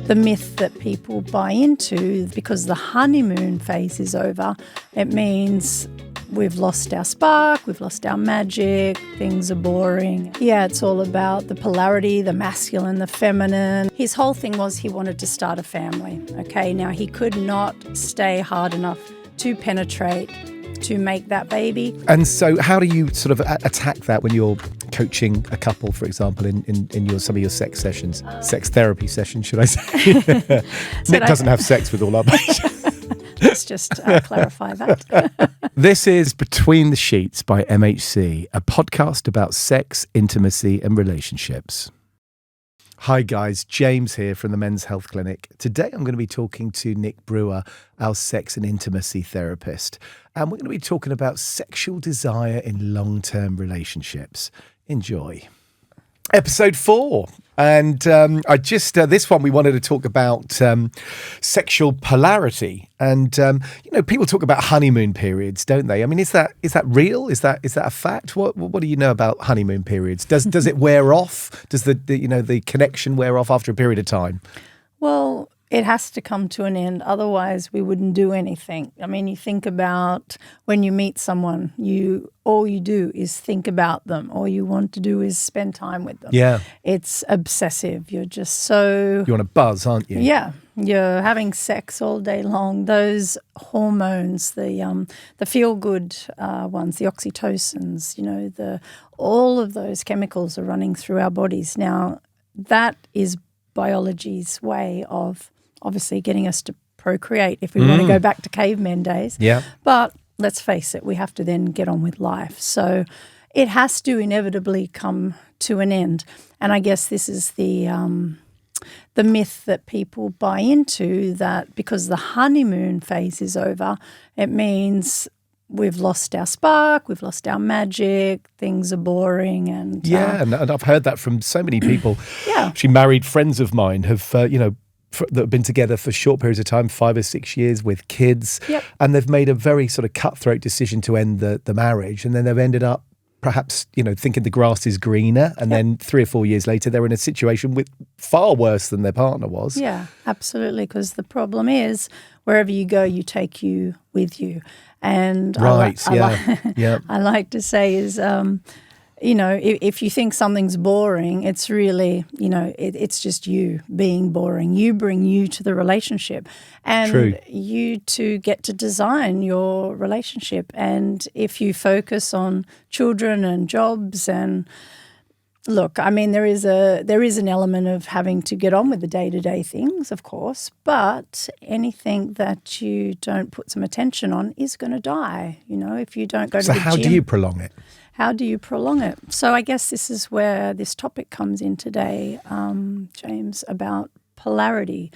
the myth that people buy into, because the honeymoon phase is over, it means we've lost our spark, we've lost our magic, things are boring. Yeah, it's all about the polarity, the masculine, the feminine. His whole thing was he wanted to start a family, okay? Now, he could not stay hard enough to penetrate, to make that baby. And so how do you sort of attack that when you're coaching a couple, for example, in some of your sex sessions, sex therapy sessions, should I say? Nick doesn't have sex with all our patients. Let's just clarify that. This is Between the Sheets by MHC, a podcast about sex, intimacy and relationships. Hi guys, James here from the Men's Health Clinic. Today I'm going to be talking to Nick Brewer, our sex and intimacy therapist. And we're going to be talking about sexual desire in long-term relationships. Enjoy. Episode 4. And this one we wanted to talk about sexual polarity. And, people talk about honeymoon periods, don't they? I mean, is that real? Is that a fact? What do you know about honeymoon periods? Does it wear off? Does the connection wear off after a period of time? Well, it has to come to an end. Otherwise, we wouldn't do anything. I mean, you think about when you meet someone, all you do is think about them. All you want to do is spend time with them. Yeah. It's obsessive. You're just so... You want to buzz, aren't you? Yeah. You're having sex all day long. Those hormones, the feel-good ones, the oxytocins, all of those chemicals are running through our bodies. Now, that is biology's way of obviously getting us to procreate if we want to go back to cavemen days. Yeah. But let's face it, we have to then get on with life. So it has to inevitably come to an end. And I guess this is the myth that people buy into, that because the honeymoon phase is over, it means we've lost our spark, we've lost our magic, things are boring. And and I've heard that from so many people. Yeah. Actually, married friends of mine have, that have been together for short periods of time, 5 or 6 years with kids. Yep. And they've made a very sort of cutthroat decision to end the marriage. And then they've ended up perhaps, thinking the grass is greener. And then 3 or 4 years later, they're in a situation with far worse than their partner was. Yeah, absolutely. Because the problem is wherever you go, you take you with you. And right, I like to say is, if you think something's boring, it's really, it's just you being boring. You bring you to the relationship, and you two get to design your relationship. And if you focus on children and jobs and look, I mean, there is an element of having to get on with the day-to-day things, of course, but anything that you don't put some attention on is going to die, if you don't go to the gym. So how do you prolong it? How do you prolong it? So I guess this is where this topic comes in today, James, about polarity.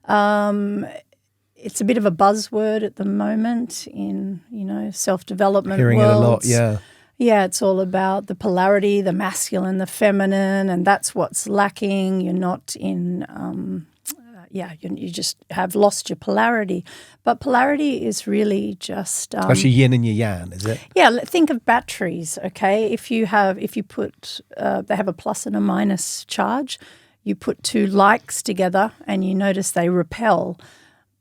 It's a bit of a buzzword at the moment in, self-development Hearing worlds. it a lot, yeah. Yeah, it's all about the polarity, the masculine, the feminine, and that's what's lacking. You're not in, you just have lost your polarity. But polarity is really just... That's your yin and your yang, is it? Yeah, think of batteries, okay? If you put, they have a plus and a minus charge, you put 2 likes together and you notice they repel,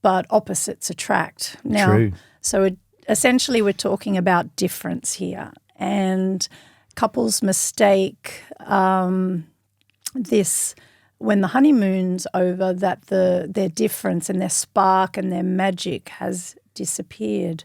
but opposites attract. Now, True. So essentially we're talking about difference here. And couples mistake this when the honeymoon's over, that their difference and their spark and their magic has disappeared.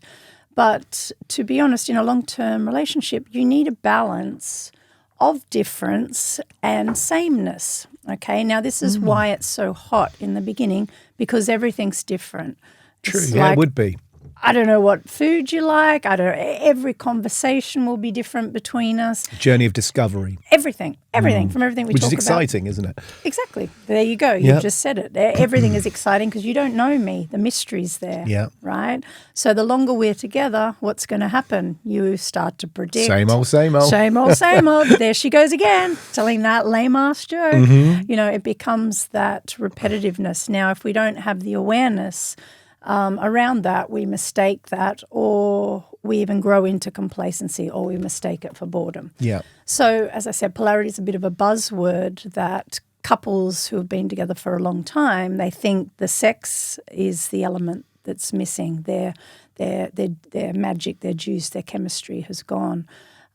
But to be honest, in a long-term relationship, you need a balance of difference and sameness. Okay, now this is why it's so hot in the beginning, because everything's different. True, It's it would be. I don't know what food you like. Every conversation will be different between us. Journey of discovery. Everything from everything we talk about. Which is exciting, isn't it? Exactly. There you go. You just said it. Everything is exciting because you don't know me. The mystery's there. Yeah. Right? So the longer we're together, what's going to happen? You start to predict. Same old, same old. Same old, same old. There she goes again, telling that lame-ass joke. Mm-hmm. It becomes that repetitiveness. Now, if we don't have the awareness around that, we mistake that, or we even grow into complacency, or we mistake it for boredom. Yeah. So, as I said, polarity is a bit of a buzzword that couples who have been together for a long time, they think the sex is the element that's missing. Their magic, their juice, their chemistry has gone.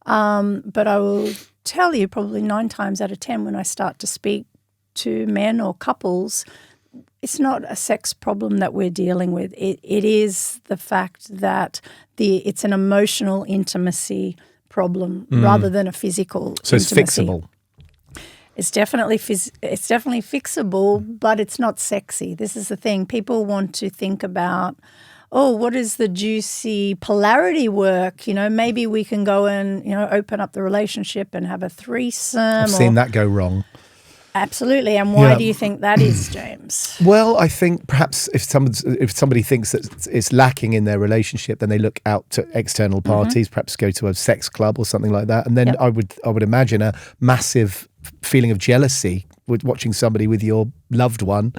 But I will tell you, probably 9 times out of 10, when I start to speak to men or couples, it's not a sex problem that we're dealing with. It is the fact that it's an emotional intimacy problem rather than a physical So intimacy. it's fixable. It's definitely fixable, but it's not sexy. This is the thing. People want to think about, oh, what is the juicy polarity work? Maybe we can go and, open up the relationship and have a threesome. I've seen that go wrong. Absolutely. And why do you think that is, James? Well, I think perhaps if somebody thinks that it's lacking in their relationship, then they look out to external parties, perhaps go to a sex club or something like that. And then I would imagine a massive feeling of jealousy with watching somebody with your loved one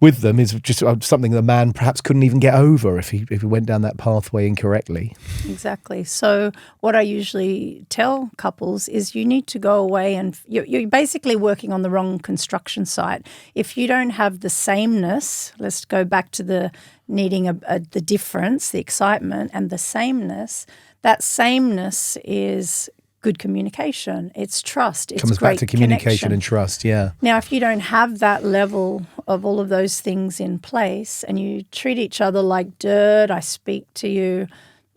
with them is just something the man perhaps couldn't even get over if he went down that pathway incorrectly. Exactly. So what I usually tell couples is you need to go away and you're basically working on the wrong construction site. If you don't have the sameness, let's go back to the needing the difference, the excitement and the sameness, that sameness is good communication. It's trust. It's comes great back to communication connection. and trust, yeah. Now, if you don't have that level of all of those things in place and you treat each other like dirt, I speak to you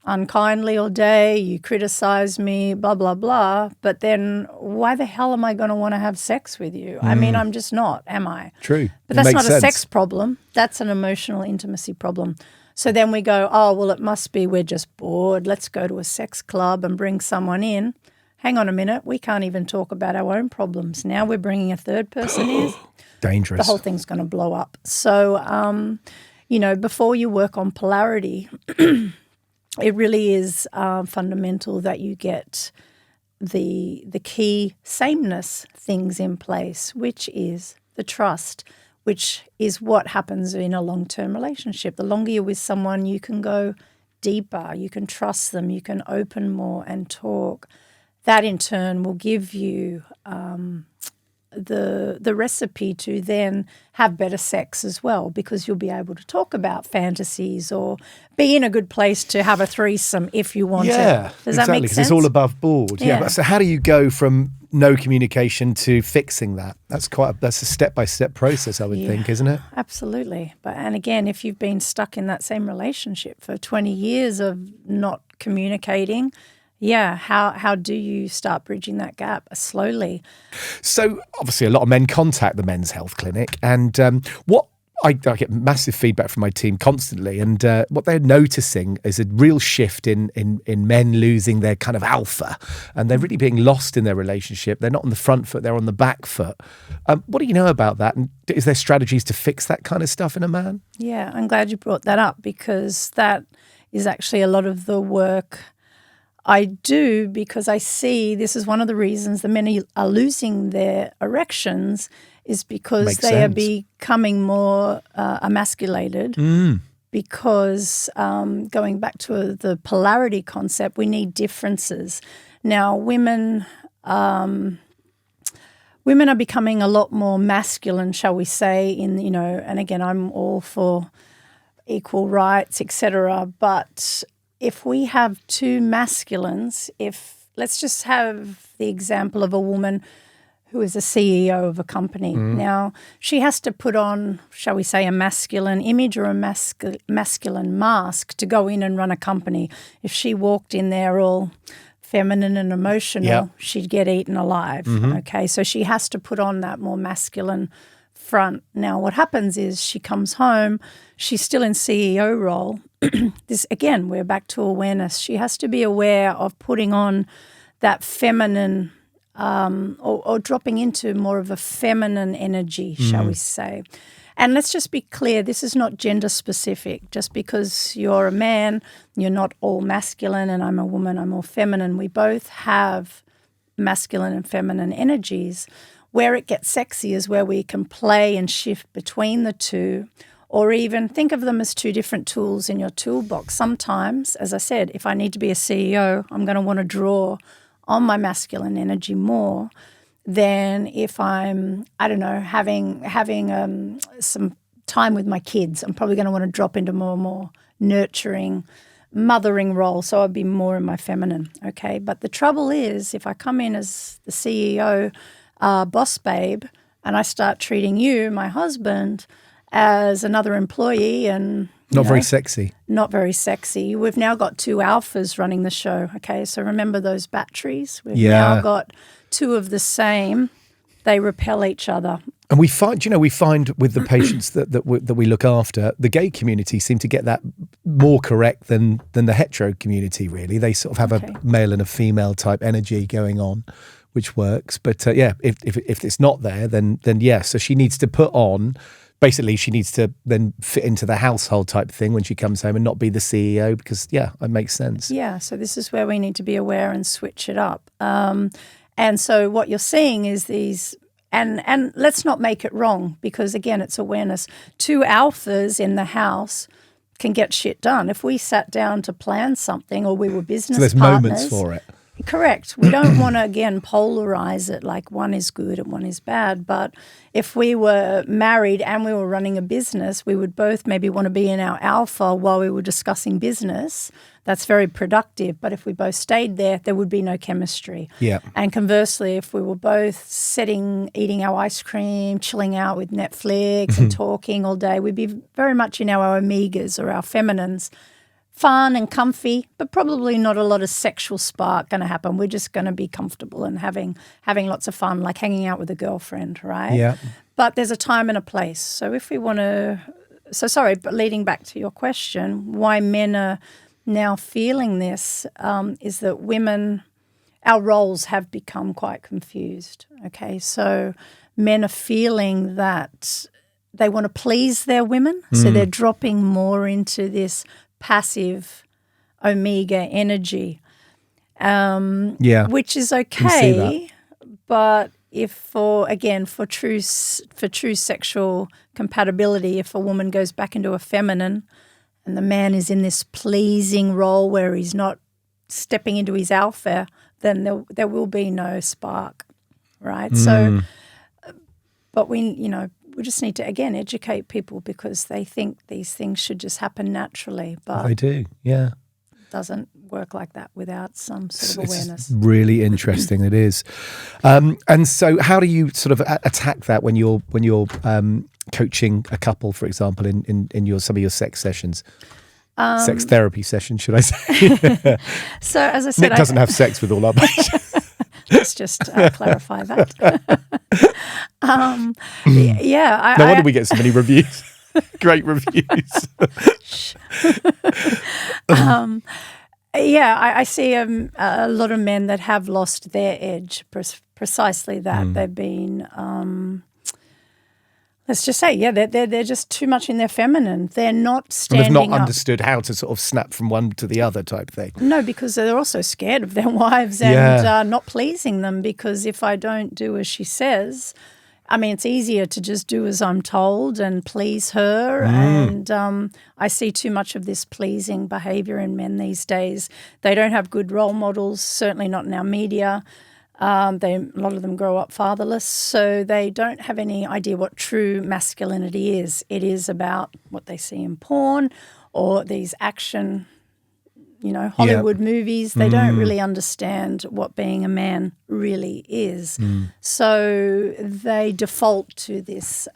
unkindly all day, you criticize me, blah, blah, blah, but then why the hell am I going to want to have sex with you? I mean, I'm just not, am I? True. But that's not a sex problem. That's an emotional intimacy problem. So then we go, oh, well, it must be we're just bored. Let's go to a sex club and bring someone in. Hang on a minute, we can't even talk about our own problems. Now we're bringing a third person in. Dangerous. The whole thing's going to blow up. So, before you work on polarity, it really is fundamental that you get the key sameness things in place, which is the trust, which is what happens in a long-term relationship. The longer you're with someone, you can go deeper, you can trust them, you can open more and talk. That in turn will give you the recipe to then have better sex as well, because you'll be able to talk about fantasies or be in a good place to have a threesome if you want to. Does that make sense? Because it's all above board. Yeah. But so how do you go from no communication to fixing that? That's a step-by-step process, I would think, isn't it? Absolutely. And again, if you've been stuck in that same relationship for 20 years of not communicating, how do you start bridging that gap slowly? So obviously a lot of men contact the men's health clinic, and I get massive feedback from my team constantly, and what they're noticing is a real shift in men losing their kind of alpha, and they're really being lost in their relationship. They're not on the front foot, they're on the back foot. What do you know about that? And is there strategies to fix that kind of stuff in a man? Yeah, I'm glad you brought that up, because that is actually a lot of the work I do, because I see this is one of the reasons the men are losing their erections is because are becoming more emasculated. Because going back to the polarity concept, we need differences. Now, women are becoming a lot more masculine, shall we say, and again, I'm all for equal rights, etc., but if we have two masculines, let's just have the example of a woman who is a CEO of a company. Now, she has to put on, shall we say, a masculine image or a masculine mask to go in and run a company. If she walked in there all feminine and emotional, she'd get eaten alive. Okay, so she has to put on that more masculine front. Now, what happens is she comes home, she's still in CEO role. This, again, we're back to awareness. She has to be aware of putting on that feminine or dropping into more of a feminine energy, shall we say. And let's just be clear, this is not gender specific. Just because you're a man, you're not all masculine, and I'm a woman, I'm all feminine. We both have masculine and feminine energies. Where it gets sexy is where we can play and shift between the two, or even think of them as two different tools in your toolbox. Sometimes, as I said, if I need to be a CEO, I'm going to want to draw on my masculine energy more. than if I'm, I don't know, having some time with my kids. I'm probably going to want to drop into more nurturing, mothering role, so I'd be more in my feminine, okay? But the trouble is, if I come in as the CEO, boss babe, and I start treating you, my husband, as another employee and Very sexy. Not very sexy. We've now got 2 alphas running the show, okay? So remember those batteries? We've now got 2 of the same. They repel each other. And we find with the patients that we look after, the gay community seem to get that more correct than the hetero community, really. They sort of have a male and a female type energy going on, which works. But if it's not there, then yes. So she needs to put on, basically she needs to then fit into the household type thing when she comes home and not be the CEO, because, it makes sense. Yeah, so this is where we need to be aware and switch it up. And so what you're seeing is these... And let's not make it wrong, because, again, it's awareness. 2 alphas in the house can get shit done. If we sat down to plan something or we were business so there's partners, moments for it. Correct. We don't want to, again, polarize it like one is good and one is bad. But if we were married and we were running a business, we would both maybe want to be in our alpha while we were discussing business. That's very productive. But if we both stayed there, there would be no chemistry. Yeah. And conversely, if we were both eating our ice cream, chilling out with Netflix and talking all day, we'd be very much in our omegas or our feminines. Fun and comfy, but probably not a lot of sexual spark going to happen. We're just going to be comfortable and having lots of fun, like hanging out with a girlfriend, right? Yeah. But there's a time and a place. So if we want to... So sorry, but leading back to your question, why men are now feeling this is that women, our roles have become quite confused, okay? So men are feeling that they want to please their women, so they're dropping more into this passive omega energy, which is okay, but if for true sexual compatibility, if a woman goes back into a feminine and the man is in this pleasing role where he's not stepping into his alpha, then there will be no spark, right? So, but we just need to, again, educate people, because they think these things should just happen naturally. But they do, yeah. It doesn't work like that without some sort of awareness. It's really interesting, it is. And so how do you sort of attack that when you're coaching a couple, for example, in some of your sex sessions? Sex therapy sessions, should I say? So as I said, Nick doesn't have sex with all our patients. Let's just clarify that. No wonder we get so many reviews. Great reviews. I see a lot of men that have lost their edge, precisely that. They've been, let's just say, they're just too much in their feminine. They're not standing up. They've not up. understood how to sort of snap from one to the other type thing. No, because they're also scared of their wives and not pleasing them, because if I don't do as she says, I mean, it's easier to just do as I'm told and please her. And I see too much of this pleasing behavior in men these days. They don't have good role models, certainly not in our media. A lot of them grow up fatherless, so they don't have any idea what true masculinity is. It is about what they see in porn or these action, Hollywood movies. They don't really understand what being a man really is. So they default to this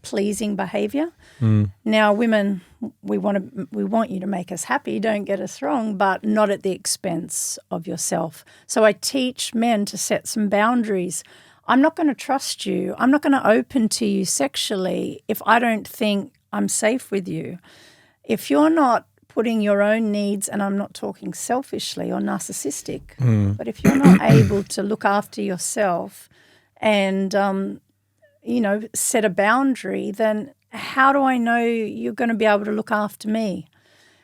pleasing behavior. Now, women, we want you to make us happy, don't get us wrong, but not at the expense of yourself. So I teach men to set some boundaries. I'm not going to trust you. I'm not going to open to you sexually if I don't think I'm safe with you. If you're not putting your own needs, and I'm not talking selfishly or narcissistic, but if you're not able to look after yourself and, set a boundary, then how do I know you're going to be able to look after me?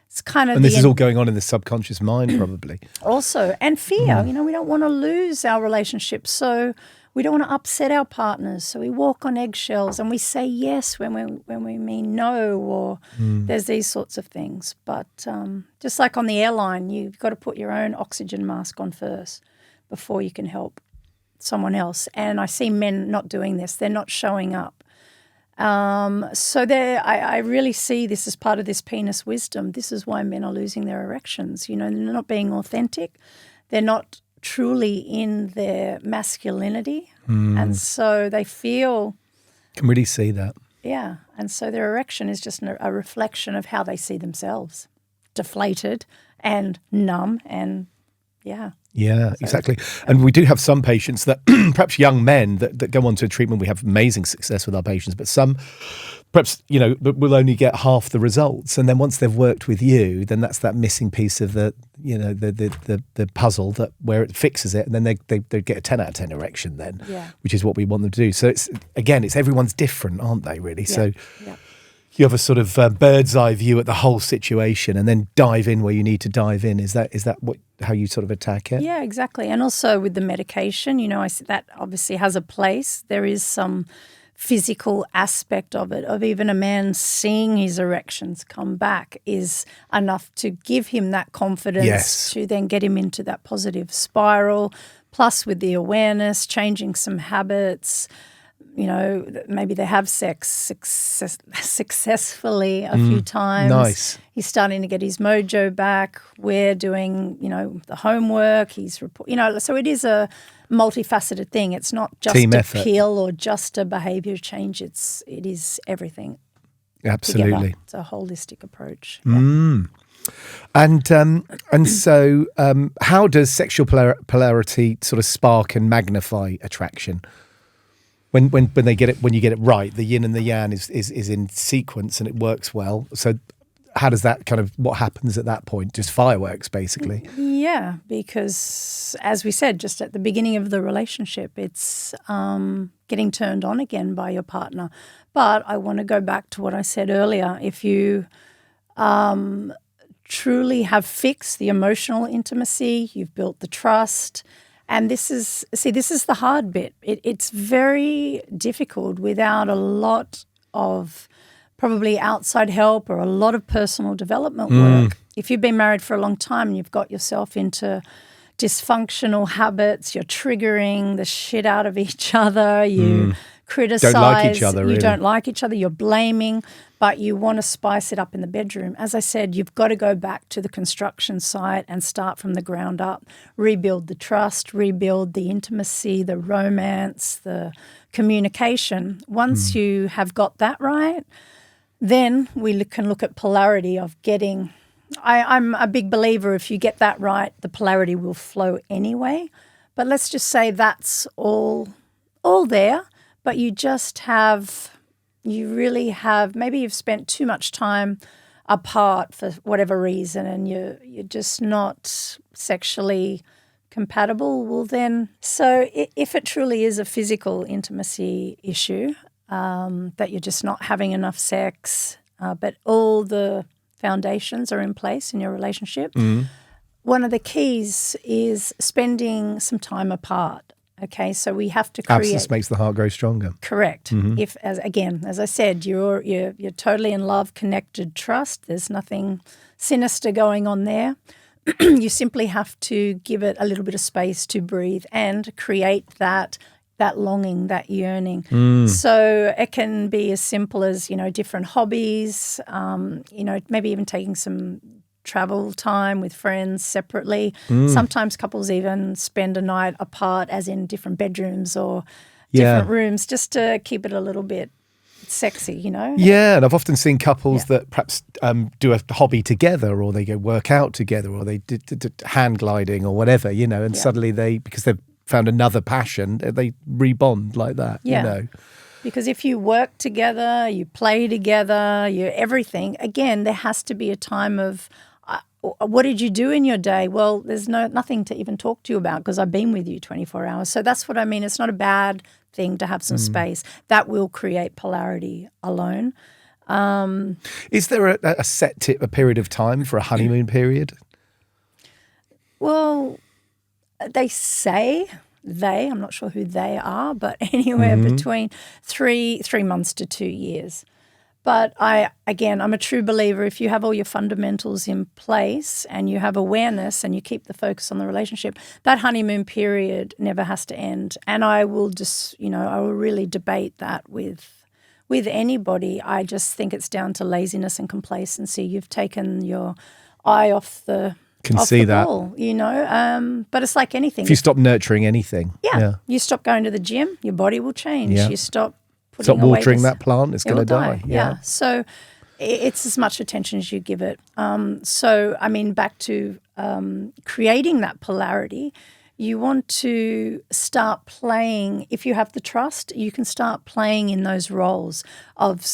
It's kind of and this is all going on in the subconscious mind, probably. Also, and fear. We don't want to lose our relationship, so we don't want to upset our partners. So we walk on eggshells and we say yes when we mean no, or there's these sorts of things. But just like on the airline, you've got to put your own oxygen mask on first before you can help someone else. And I see men not doing this. They're not showing up. So I really see this as part of this penis wisdom. This is why men are losing their erections. You know, they're not being authentic. They're not truly in their masculinity. And so they feel... Can really see that. Yeah. And so their erection is just a reflection of how they see themselves. Deflated and numb and, yeah. Yeah, exactly. And we do have some patients that, perhaps young men that go on to a treatment, we have amazing success with our patients, but some perhaps, you know, will only get half the results. And then once they've worked with you, then that's that missing piece of the, you know, the puzzle that where it fixes it. And then they get a 10 out of 10 erection then, which is what we want them to do. So it's everyone's different, aren't they, really? Yeah. So Yeah. you have a sort of bird's eye view at the whole situation and then dive in where you need to dive in. Is that how you sort of attack it? Yeah, exactly. And also with the medication, you know, that obviously has a place. There is some physical aspect of it, of even a man seeing his erections come back is enough to give him that confidence to then get him into that positive spiral. Plus with the awareness, changing some habits, you know, maybe they have sex successfully a few times. Nice. He's starting to get his mojo back. We're doing, you know, the homework. You know, so it is a multifaceted thing. It's not just Team a effort. pill or just a behavior change. It is everything. Absolutely. Together. It's a holistic approach. And so how does sexual polarity sort of spark and magnify attraction? When you get it right, the yin and the yang is in sequence and it works well. So how does that what happens at that point? Just fireworks, basically. Yeah, because as we said, just at the beginning of the relationship, it's getting turned on again by your partner. But I want to go back to what I said earlier. If you truly have fixed the emotional intimacy, you've built the trust. And this is the hard bit. It's very difficult without a lot of probably outside help or a lot of personal development work. If you've been married for a long time and you've got yourself into dysfunctional habits, you're triggering the shit out of each other, you criticize, don't like each other, you really. don't like each other, you're blaming, but you want to spice it up in the bedroom. As I said, you've got to go back to the construction site and start from the ground up, rebuild the trust, rebuild the intimacy, the romance, the communication. Once you have got that right, then we can look at polarity of getting... I'm a big believer if you get that right, the polarity will flow anyway. But let's just say that's all there, but you really have, maybe you've spent too much time apart for whatever reason and you're just not sexually compatible. Well then, so if it truly is a physical intimacy issue, that you're just not having enough sex, but all the foundations are in place in your relationship, one of the keys is spending some time apart. Okay, so we have to create. Absence makes the heart grow stronger. Correct. If, as I said, you're totally in love, connected, trust. There's nothing sinister going on there. You simply have to give it a little bit of space to breathe and create that longing, that yearning. So it can be as simple as, different hobbies, maybe even taking some travel time with friends separately. Sometimes couples even spend a night apart, as in different bedrooms or different rooms, just to keep it a little bit sexy, Yeah, and I've often seen couples that perhaps do a hobby together, or they go work out together, or they did hand gliding or whatever, and suddenly because they've found another passion, they rebond like that, Because if you work together, you play together, you everything, again, there has to be a time of, what did you do in your day? Well, there's nothing to even talk to you about because I've been with you 24 hours. So that's what I mean. It's not a bad thing to have some space. That will create polarity alone. Is there a set a period of time for a honeymoon period? Well, they say I'm not sure who they are, but anywhere between 3 months to 2 years. But I'm a true believer. If you have all your fundamentals in place and you have awareness and you keep the focus on the relationship, that honeymoon period never has to end. And I will I will really debate that with anybody. I just think it's down to laziness and complacency. You've taken your eye off the ball, but it's like anything. If you stop nurturing anything. Yeah. You stop going to the gym, your body will change. Yeah. You stop watering that plant, it's going to die. Yeah. So it's as much attention as you give it. Back to creating that polarity, you want to start playing. If you have the trust, you can start playing in those roles of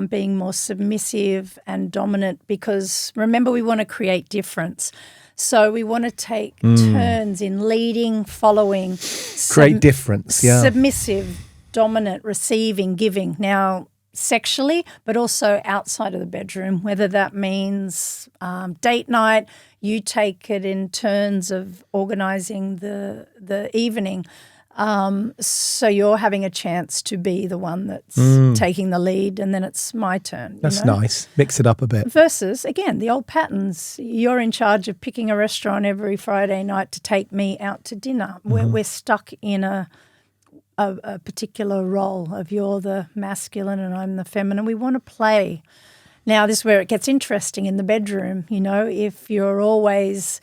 being more submissive and dominant, because remember, we want to create difference. So we want to take turns in leading, following. Create difference, yeah. Submissive, dominant, receiving, giving. Now, sexually, but also outside of the bedroom, whether that means date night, you take it in turns of organising the evening. So you're having a chance to be the one that's taking the lead, and then it's my turn. That's nice. Mix it up a bit. Versus, again, the old patterns. You're in charge of picking a restaurant every Friday night to take me out to dinner. We're stuck in a particular role of you're the masculine and I'm the feminine. We want to play. Now, this is where it gets interesting in the bedroom. If you're always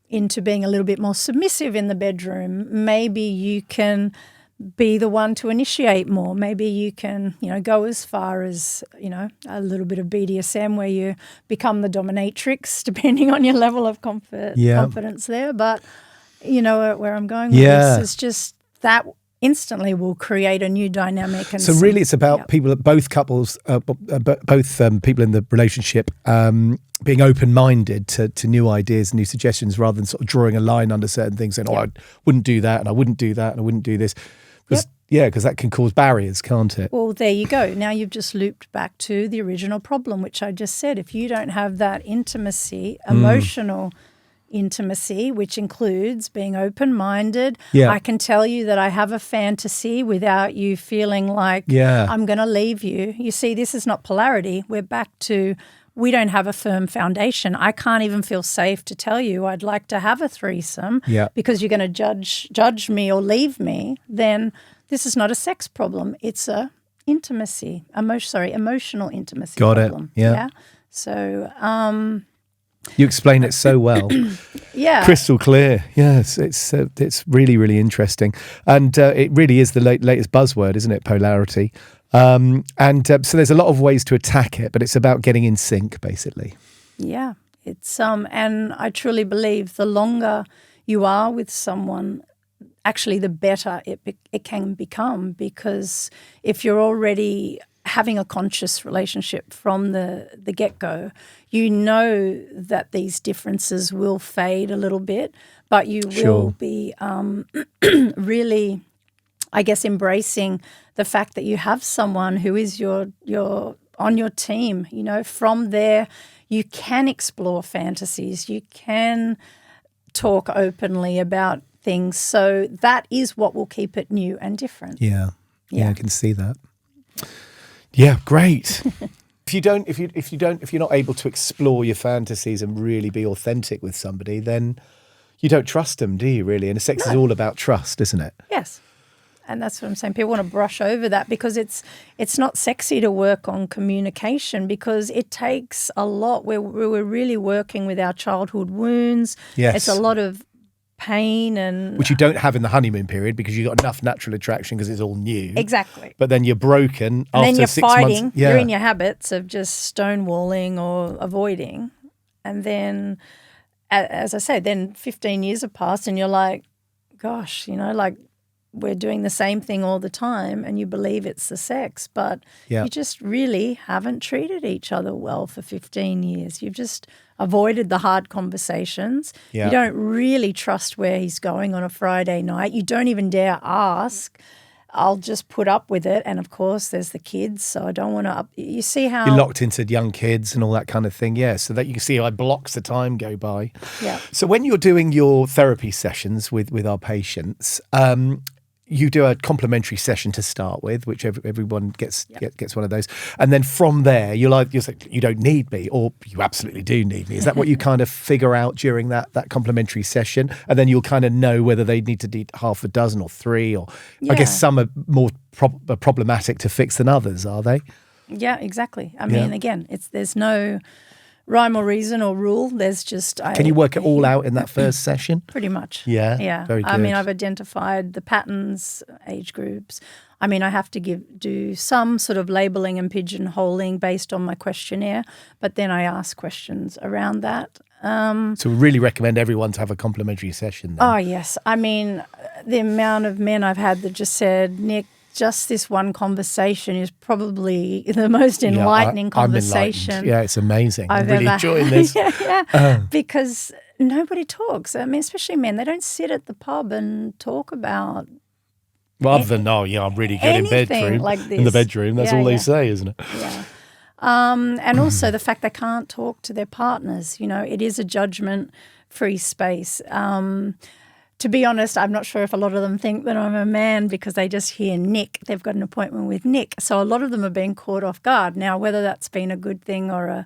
into being a little bit more submissive in the bedroom, maybe you can be the one to initiate more. Maybe you can, go as far as, a little bit of BDSM where you become the dominatrix, depending on your level of confidence there. But you know where I'm going with this is just that instantly will create a new dynamic. And so really it's about people, both couples, both people in the relationship being open-minded to new ideas, new suggestions, rather than sort of drawing a line under certain things, saying, I wouldn't do that and I wouldn't do that and I wouldn't do this. Because that can cause barriers, can't it? Well, there you go. Now you've just looped back to the original problem, which I just said. If you don't have that intimacy, emotional intimacy, which includes being open-minded. I can tell you that I have a fantasy without you feeling like I'm going to leave you. You see, this is not polarity. We're back to we don't have a firm foundation. I can't even feel safe to tell you I'd like to have a threesome because you're going to judge me or leave me. Then this is not a sex problem. It's a emotional intimacy problem. Got it. Yeah. So you explain it so well. Crystal clear. Yes, it's really, really interesting. And it really is the latest buzzword, isn't it? Polarity. So there's a lot of ways to attack it, but it's about getting in sync, basically. Yeah. It's and I truly believe the longer you are with someone, actually the better it can become, because if you're already having a conscious relationship from the get-go, you know that these differences will fade a little bit, but you will be really, I guess, embracing the fact that you have someone who is your on your team. From there you can explore fantasies, you can talk openly about things. So that is what will keep it new and different. Yeah, I can see that. Yeah, great. If you're not able to explore your fantasies and really be authentic with somebody, then you don't trust them, do you, really? And sex is all about trust, isn't it? Yes. And that's what I'm saying. People want to brush over that because it's not sexy to work on communication, because it takes a lot. We're really working with our childhood wounds. Yes. It's a lot of pain, and which you don't have in the honeymoon period because you've got enough natural attraction because it's all new. Exactly. But then you're broken and after then you're 6 fighting. months. You're in your habits of just stonewalling or avoiding. And then, as I said, then 15 years have passed and you're like, gosh, we're doing the same thing all the time, and you believe it's the sex, but you just really haven't treated each other well for 15 years. You've just avoided the hard conversations. You don't really trust where he's going on a Friday night. You don't even dare ask. I'll just put up with it. And, of course, there's the kids, so I don't want to you see how you're locked into young kids and all that kind of thing, so that you can see how it blocks the time go by. So when you're doing your therapy sessions with our patients, you do a complimentary session to start with, which everyone gets one of those, and then from there you're like, you don't need me, or you absolutely do need me. Is that what you kind of figure out during that complimentary session, and then you'll kind of know whether they need to do half a dozen or three, or I guess some are more problematic to fix than others, are they? Yeah, exactly. I mean, again, there's no rhyme or reason or rule. There's just can you work it all out in that first session? Pretty much. Yeah. Very good. I mean, I've identified the patterns, age groups. I mean, I have to do some sort of labeling and pigeonholing based on my questionnaire, but then I ask questions around that. So we really recommend everyone to have a complimentary session then. Oh, yes. I mean, the amount of men I've had that just said, Nick, just this one conversation is probably the most enlightening conversation. I'm it's amazing. I'm really enjoying this. Because nobody talks. I mean, especially men, they don't sit at the pub and talk about other than, I'm really good in bedroom. Like this. In the bedroom, that's all they say, isn't it? Yeah. And also the fact they can't talk to their partners. It is a judgment-free space. To be honest, I'm not sure if a lot of them think that I'm a man because they just hear Nick. They've got an appointment with Nick. So a lot of them are being caught off guard. Now, whether that's been a good thing or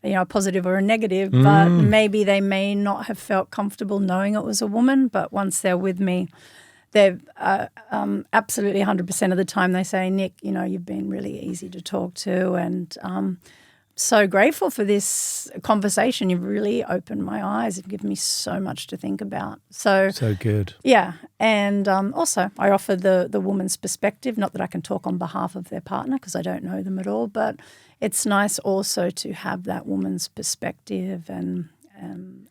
a positive or a negative, but maybe they may not have felt comfortable knowing it was a woman. But once they're with me, they've absolutely 100% of the time they say, Nick, you've been really easy to talk to, and so grateful for this conversation. You've really opened my eyes and given me so much to think about. So good. Yeah. And also I offer the woman's perspective, not that I can talk on behalf of their partner because I don't know them at all, but it's nice also to have that woman's perspective and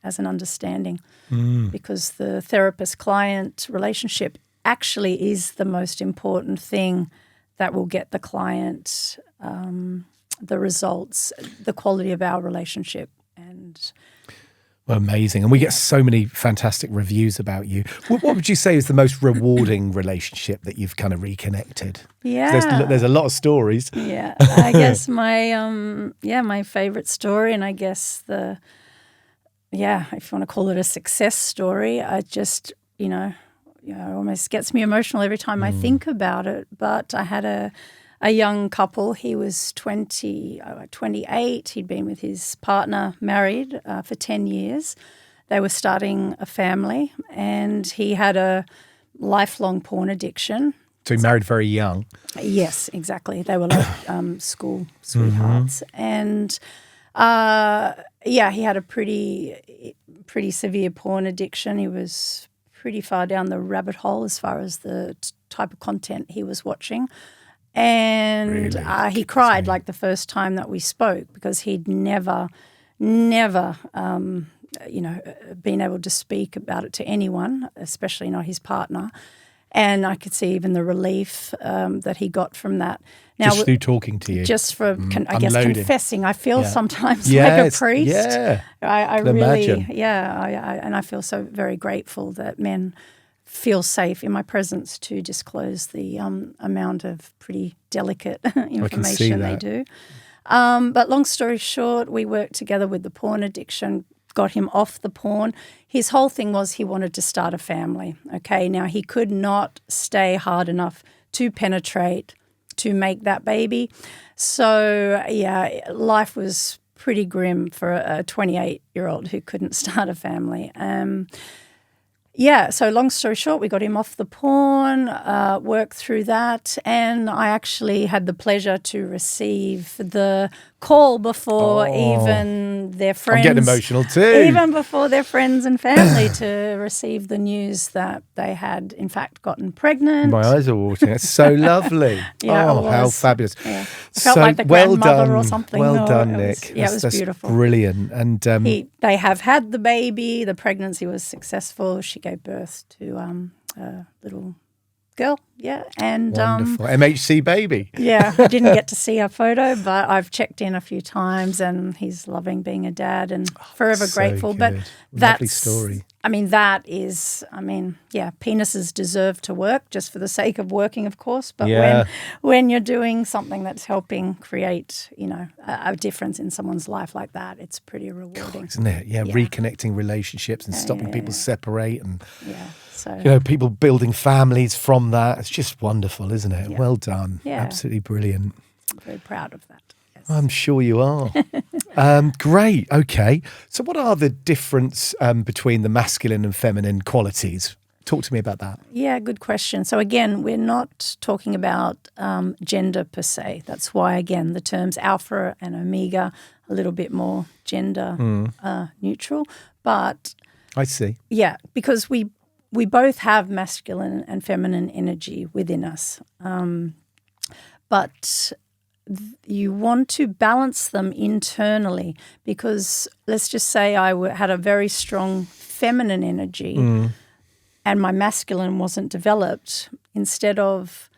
as an understanding because the therapist-client relationship actually is the most important thing that will get the client the results, the quality of our relationship. And amazing. And we get so many fantastic reviews about you. What would you say is the most rewarding relationship that you've kind of reconnected? Yeah. There's a lot of stories. Yeah. I guess my favorite story, and I guess if you want to call it a success story, I just, it almost gets me emotional every time I think about it. But I had a young couple. He was 28. He'd been with his partner, married for 10 years. They were starting a family, and he had a lifelong porn addiction. So he married very young. Yes, exactly. They were like school sweethearts. And, he had a pretty severe porn addiction. He was pretty far down the rabbit hole as far as the type of content he was watching. And he cried like the first time that we spoke because he'd never, been able to speak about it to anyone, especially not his partner. And I could see even the relief that he got from that. Now, just through talking to you. Just for, confessing. I feel sometimes like a priest. Yeah, I really imagine. And I feel so very grateful that men feel safe in my presence to disclose the amount of pretty delicate information they do. But long story short, we worked together with the porn addiction, got him off the porn. His whole thing was he wanted to start a family, okay? Now, he could not stay hard enough to penetrate, to make that baby. So, life was pretty grim for a 28-year-old who couldn't start a family. So long story short, we got him off the porn, worked through that, and I actually had the pleasure to receive the call before even their friends. I'm getting emotional too. Even before their friends and family to receive the news that they had, in fact, gotten pregnant. My eyes are watering. It's so lovely. How fabulous. Yeah. I felt like the grandmother or something. Well done, Nick. It was beautiful. Brilliant. And they have had the baby. The pregnancy was successful. She gave birth to a little girl, and wonderful. MHC baby. I didn't get to see her photo, but I've checked in a few times, and he's loving being a dad and forever grateful. Good. But that's lovely story. I mean, that is, penises deserve to work just for the sake of working, of course. But when you're doing something that's helping create, a difference in someone's life like that, it's pretty rewarding. God, isn't it? Yeah, reconnecting relationships and stopping people separate and, so people building families from that. It's just wonderful, isn't it? Yeah. Well done. Yeah. Absolutely brilliant. I'm very proud of that. Yes. I'm sure you are. Great. Okay. So what are the difference between the masculine and feminine qualities? Talk to me about that. Yeah, good question. So again, we're not talking about gender per se. That's why, again, the terms alpha and omega, a little bit more gender neutral. But I see. Yeah, because we both have masculine and feminine energy within us. But you want to balance them internally, because let's just say I had a very strong feminine energy and my masculine wasn't developed. Instead of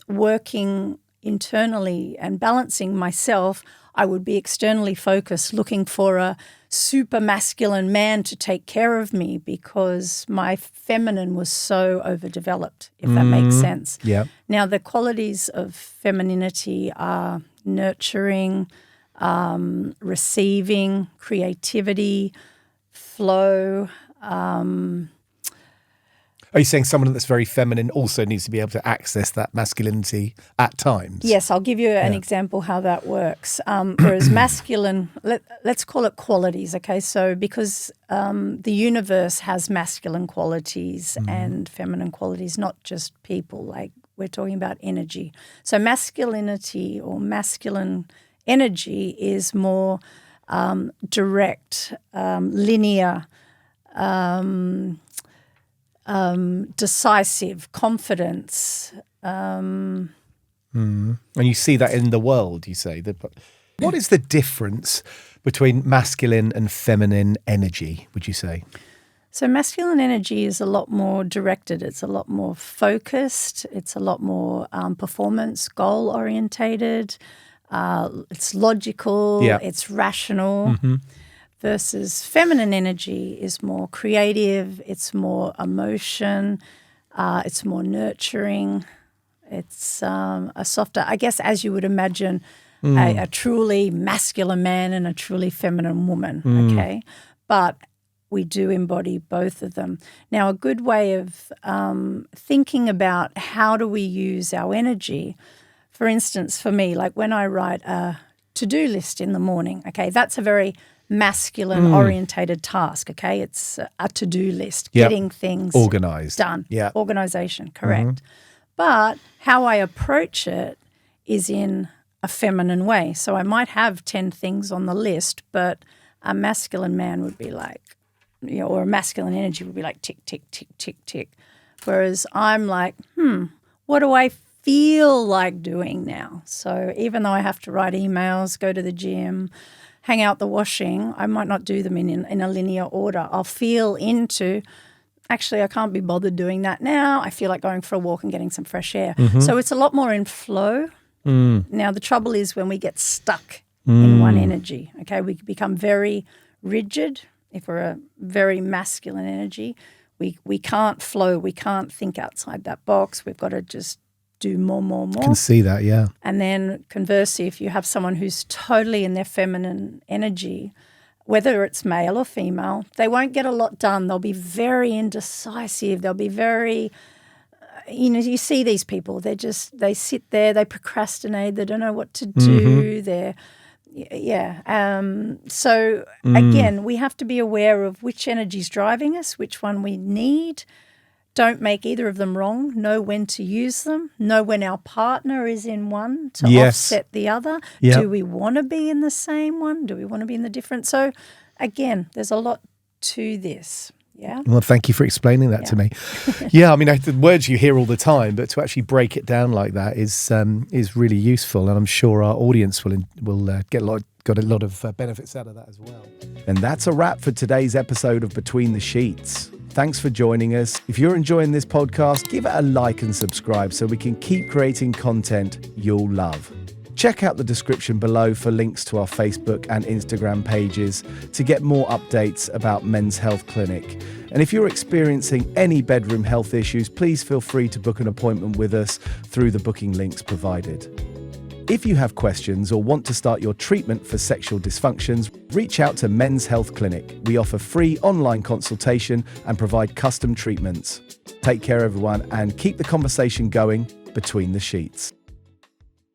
working internally and balancing myself, I would be externally focused, looking for a super masculine man to take care of me because my feminine was so overdeveloped, if that makes sense. Yeah. Now, the qualities of femininity are nurturing, receiving, creativity, flow. Are you saying someone that's very feminine also needs to be able to access that masculinity at times? Yes, I'll give you an example how that works. Whereas masculine, let's call it qualities, okay? So because the universe has masculine qualities and feminine qualities, not just people, like we're talking about energy. So masculinity or masculine energy is more direct, linear, decisive, confidence. And you see that in the world, you say. What is the difference between masculine and feminine energy, would you say? So masculine energy is a lot more directed. It's a lot more focused. It's a lot more performance, goal-orientated. It's logical. Yeah. It's rational. Versus feminine energy is more creative, it's more emotion, it's more nurturing, it's a softer, I guess, as you would imagine, a truly masculine man and a truly feminine woman, okay? But we do embody both of them. Now, a good way of thinking about how do we use our energy, for instance, for me, like when I write a to-do list in the morning, okay, that's a very masculine orientated task, okay? It's a to-do list, getting things organized, done. Organization, correct. But how I approach it is in a feminine way. So I might have 10 things on the list, but a masculine man would be like, or a masculine energy would be like tick, tick, tick, tick, tick. Whereas I'm like, what do I feel like doing now? So even though I have to write emails, go to the gym, hang out the washing, I might not do them in a linear order. I'll feel into, actually, I can't be bothered doing that now. I feel like going for a walk and getting some fresh air. So it's a lot more in flow. Now, the trouble is when we get stuck in one energy, okay, we become very rigid. If we're a very masculine energy, we can't flow. We can't think outside that box. We've got to just do more. I can see that, yeah. And then conversely, if you have someone who's totally in their feminine energy, whether it's male or female, they won't get a lot done. They'll be very indecisive. They'll be very, you see these people, they sit there, they procrastinate, they don't know what to do. So again, we have to be aware of which energy's driving us, which one we need. Don't make either of them wrong. Know when to use them. Know when our partner is in one to offset the other. Do we want to be in the same one? Do we want to be in the different? So, again, there's a lot to this. Yeah. Well, thank you for explaining that to me. I mean, the words you hear all the time, but to actually break it down like that is really useful, and I'm sure our audience will got a lot of benefits out of that as well. And that's a wrap for today's episode of Between the Sheets. Thanks for joining us. If you're enjoying this podcast, give it a like and subscribe so we can keep creating content you'll love. Check out the description below for links to our Facebook and Instagram pages to get more updates about Men's Health Clinic. And if you're experiencing any bedroom health issues, please feel free to book an appointment with us through the booking links provided. If you have questions or want to start your treatment for sexual dysfunctions, reach out to Men's Health Clinic. We offer free online consultation and provide custom treatments. Take care, everyone, and keep the conversation going between the sheets.